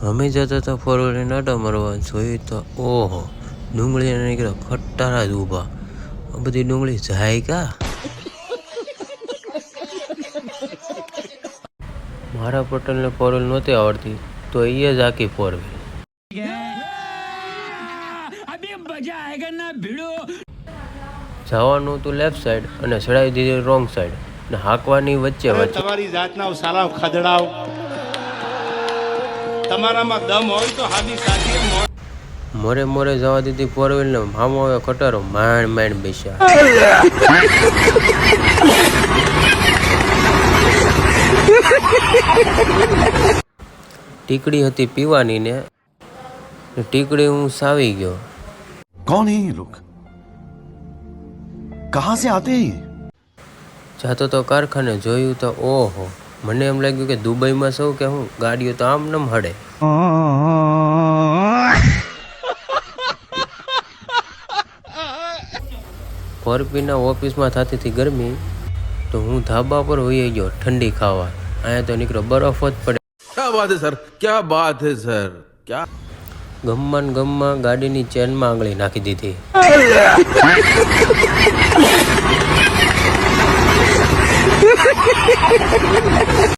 અમે જતા હતા ફોર વ્હીલર આટા મારવા, જોયું તો ઓહો ડુંગળી નીકળ્યા ખટારા જ ઊભા. આ બધી ડુંગળી જાય કા? મારા પટેલને ફોર વ્હીલ નહોતી આવડતી તો એ જ આખી ફોર વ્હીલ. જવાનું હતું લેફ્ટ સાઈડ અને ચડાવી દીધી રોંગ સાઈડ ને હાંકવાની વચ્ચે વચ્ચે. તમારી જાતના સાલા ખદડાવ, તમારામાં દમ હોય તો હાદી સાચી મોરે મોરે જવા દીધી ફોર વ્હીલ ને મામો આવ્યો ખટારો, માંડ માંડ બેસ્યા. ટીકડી હતી પીવાની ને ટીકડી હું સાવી ગયો. कौन है ये लोग? कहां से आते हैं? જાતો તો કારખાને જોયું તો ઓહો મને એમ લાગ્યું કે દુબઈમાં સૌ કે હું ગાડીઓ તો આમ નમ હડે. ફોરપીના ઓફિસમાં થતી હતી ગરમી તો હું ધાબા પર હોઈ ગયો ઠંડી ખાવા. અહીંયા તો નીકળો બરફ જ પડે. क्या बात है सर, क्या बात है सर, क्या ગમમાં ગાડીની ચેનમાં આંગળી નાખી દીધી.